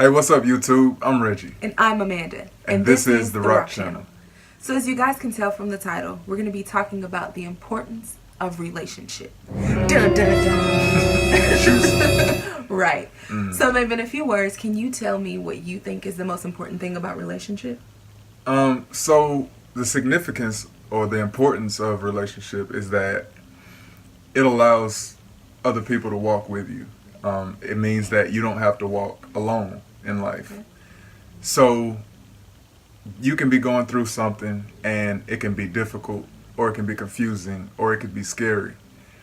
Hey, what's up, YouTube? I'm Reggie. And I'm Amanda. And this is The Rock Channel. So as you guys can tell from the title, we're going to be talking about the importance of relationship. Dun, dun, dun. Right. So maybe in a few words, can you tell me what you think is the most important thing about relationship? So the significance or the importance of relationship is that it allows other people to walk with you. It means that you don't have to walk alone in life. Okay. So you can be going through something and it can be difficult, or it can be confusing, or it could be scary.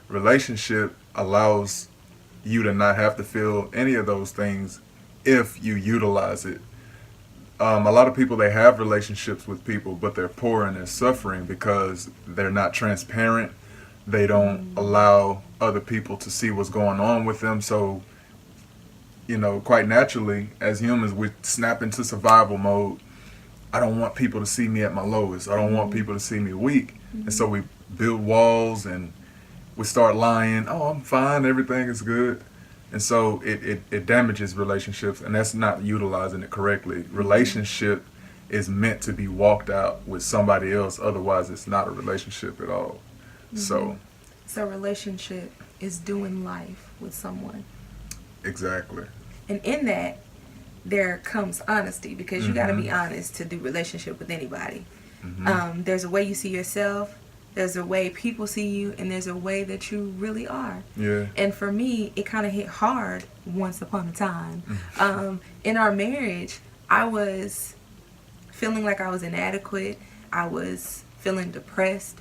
Relationship allows you to not have to feel any of those things if you utilize it. A lot of people, they have relationships with people, but they're poor and they're suffering because they're not transparent. They don't allow other people to see what's going on with them. So, quite naturally, as humans, we snap into survival mode. I don't want people to see me at my lowest. I don't want people to see me weak. And so we build walls and we start lying. Oh, I'm fine. Everything is good. And so it damages relationships, and that's not utilizing it correctly. Relationship is meant to be walked out with somebody else. Otherwise, it's not a relationship at all. So relationship is doing life with someone. exactly. And in that, there comes honesty, because you got to be honest to do relationship with anybody. There's a way you see yourself, there's a way people see you, and there's a way that you really are. Yeah. And for me, it kind of hit hard once upon a time. In our marriage, I was feeling like I was inadequate. I was feeling depressed.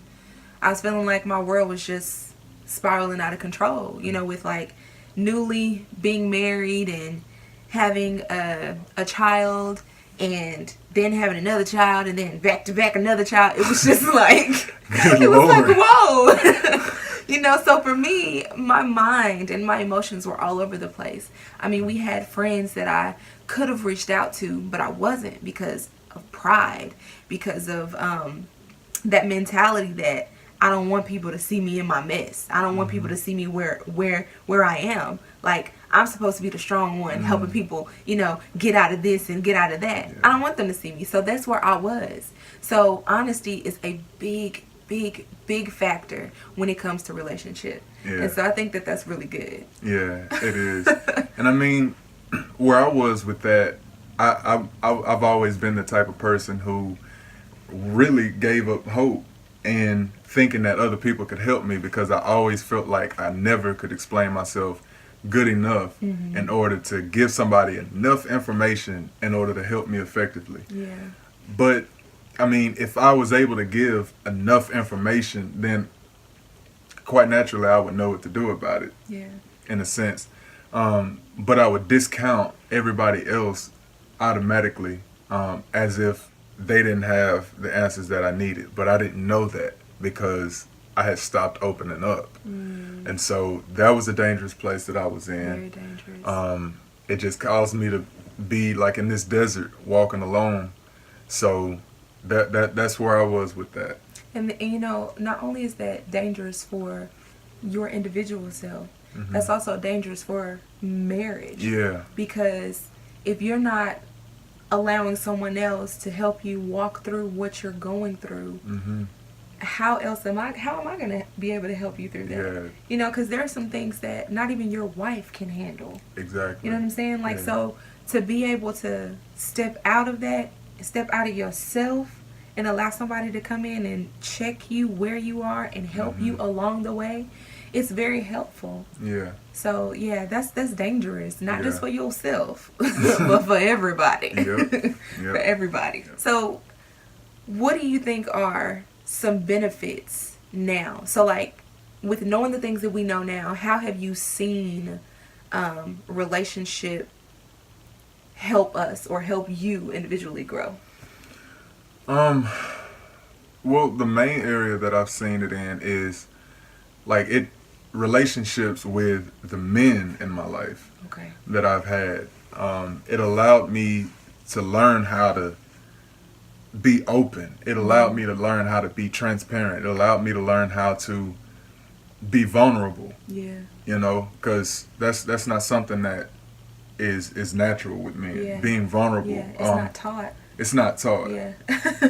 I was feeling like my world was just spiraling out of control, with like newly being married and having a child, and then having another child, and then back to back another child. It was just like, it was like, whoa. So for me, my mind and my emotions were all over the place. I mean, we had friends that I could have reached out to, but I wasn't, because of pride, because of that mentality that I don't want people to see me in my mess. I don't want people to see me where I am. Like, I'm supposed to be the strong one, helping people, get out of this and get out of that. Yeah. I don't want them to see me. So that's where I was. So honesty is a big, big, big factor when it comes to relationship. Yeah. And so I think that that's really good. Yeah, it is. And I mean, where I was with that, I've always been the type of person who really gave up hope and thinking that other people could help me, because I always felt like I never could explain myself good enough in order to give somebody enough information in order to help me effectively. Yeah. But I mean, if I was able to give enough information, then quite naturally I would know what to do about it, Yeah. in a sense. But I would discount everybody else automatically, as if they didn't have the answers that I needed. But I didn't know that because I had stopped opening up. And so that was a dangerous place that I was Very in. dangerous. It just caused me to be like in this desert walking alone. So that's where I was with that. And not only is that dangerous for your individual self, that's also dangerous for marriage. Yeah. Because if you're not allowing someone else to help you walk through what you're going through, how am I going to be able to help you through that? Yeah. Because there are some things that not even your wife can handle. Exactly. You know what I'm saying? Like, Yeah. so to be able to step out of that, step out of yourself, and allow somebody to come in and check you where you are and help you along the way, it's very helpful. Yeah. So yeah, that's dangerous, not just Yeah. for yourself, but for everybody. Yep. For everybody. So what do you think are some benefits now? So like, with knowing the things that we know now, how have you seen relationship help us or help you individually grow? Well, the main area that I've seen it in is like relationships with the men in my life Okay. that I've had. It allowed me to learn how to be open. It allowed me to learn how to be transparent. It allowed me to learn how to be vulnerable. Yeah. Because that's not something that is natural with men. Yeah. Being vulnerable. Yeah, it's not taught. It's not taught. Yeah.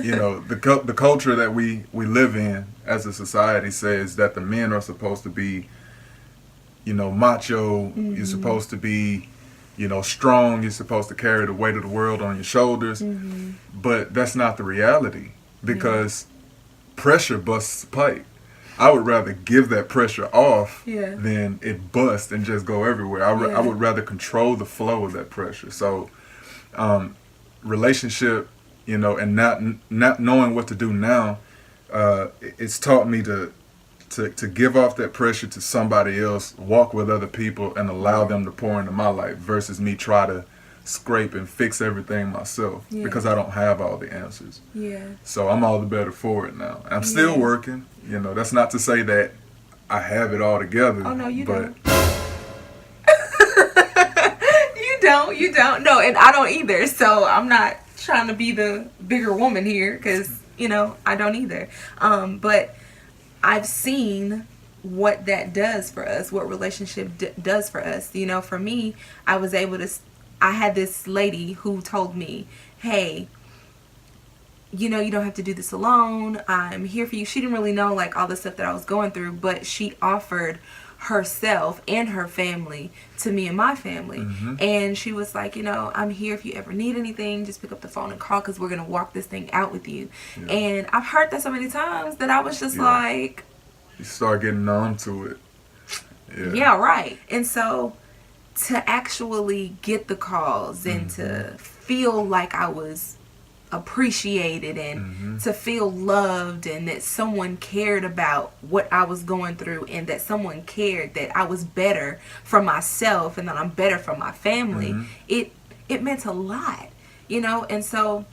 You know, the culture that we live in as a society says that the men are supposed to be, you know, macho. Mm-hmm. You're supposed to be, you know, strong. You're supposed to carry the weight of the world on your shoulders. Mm-hmm. But that's not the reality, because pressure busts a pipe. I would rather give that pressure off Yeah. than it bust and just go everywhere. I would rather control the flow of that pressure. So, relationship, you know, and not knowing what to do now, it's taught me to give off that pressure to somebody else, walk with other people, and allow them to pour into my life versus me try to scrape and fix everything myself, because I don't have all the answers. Yeah. So I'm all the better for it now. I'm still working. You know, that's not to say that I have it all together. Oh no, you but don't. You don't. No, and I don't either. So I'm not trying to be the bigger woman here, because you know I don't either. But I've seen what that does for us, what relationship does for us. You know, for me, I had this lady who told me, hey, you know, you don't have to do this alone. I'm here for you. She didn't really know like all the stuff that I was going through, but she offered herself and her family to me and my family. Mm-hmm. And she was like, you know, I'm here if you ever need anything. Just pick up the phone and call, because we're going to walk this thing out with you. Yeah. And I've heard that so many times that I was just like, you start getting numb to it. yeah, right. And so to actually get the calls and to feel like I was appreciated and to feel loved, and that someone cared about what I was going through, and that someone cared that I was better for myself and that I'm better for my family, it meant a lot, you know. And so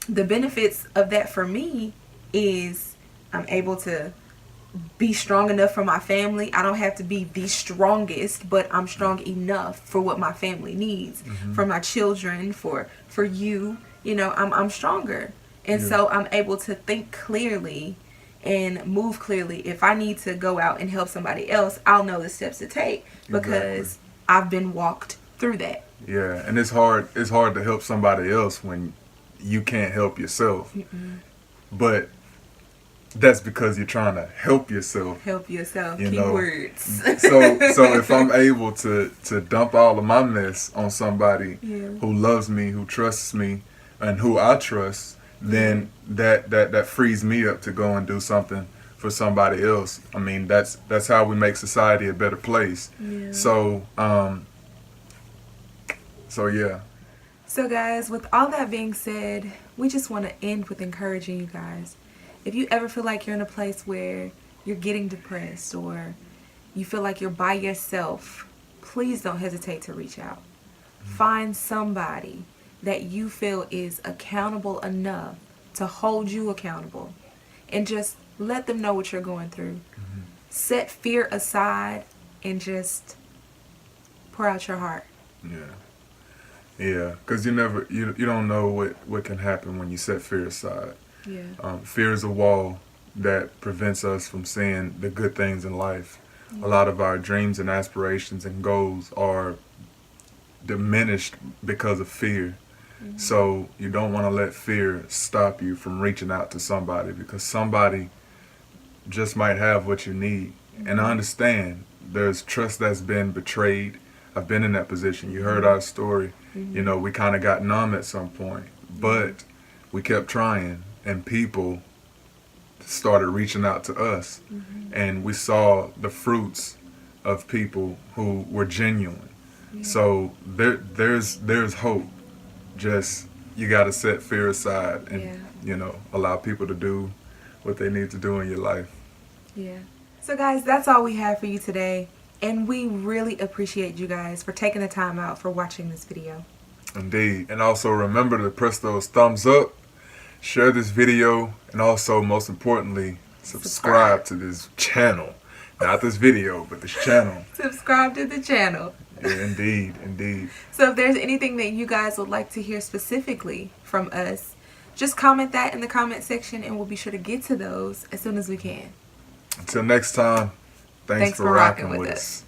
the benefits of that for me is I'm able to be strong enough for my family. I don't have to be the strongest, but I'm strong enough for what my family needs, for my children, for you. You know, I'm stronger. And so I'm able to think clearly and move clearly. If I need to go out and help somebody else, I'll know the steps to take, because I've been walked through that. Yeah, and it's hard to help somebody else when you can't help yourself. But that's because you're trying to help yourself. Help yourself. You know? Keywords. So if I'm able to dump all of my mess on somebody who loves me, who trusts me, and who I trust, then that frees me up to go and do something for somebody else. I mean, that's how we make society a better place. Yeah. So yeah. So guys, with all that being said, we just want to end with encouraging you guys. If you ever feel like you're in a place where you're getting depressed, or you feel like you're by yourself, please don't hesitate to reach out. Find somebody that you feel is accountable enough to hold you accountable, and just let them know what you're going through. Set fear aside and just pour out your heart. Yeah, because you don't know what can happen when you set fear aside. Fear is a wall that prevents us from seeing the good things in life. A lot of our dreams and aspirations and goals are diminished because of fear. So you don't want to let fear stop you from reaching out to somebody, because somebody just might have what you need. And I understand there's trust that's been betrayed. I've been in that position. You heard our story. You know, we kind of got numb at some point, but we kept trying, and people started reaching out to us, and we saw the fruits of people who were genuine. So there's hope. Just, you got to set fear aside and you know, allow people to do what they need to do in your life. So guys, that's all we have for you today, and we really appreciate you guys for taking the time out for watching this video. Indeed. And also remember to press those thumbs up, share this video, and also, most importantly, subscribe to this channel. Not this video, but this channel. Subscribe to the channel. Yeah, indeed. So if there's anything that you guys would like to hear specifically from us, just comment that in the comment section, and we'll be sure to get to those as soon as we can. Until next time, thanks for rocking with us.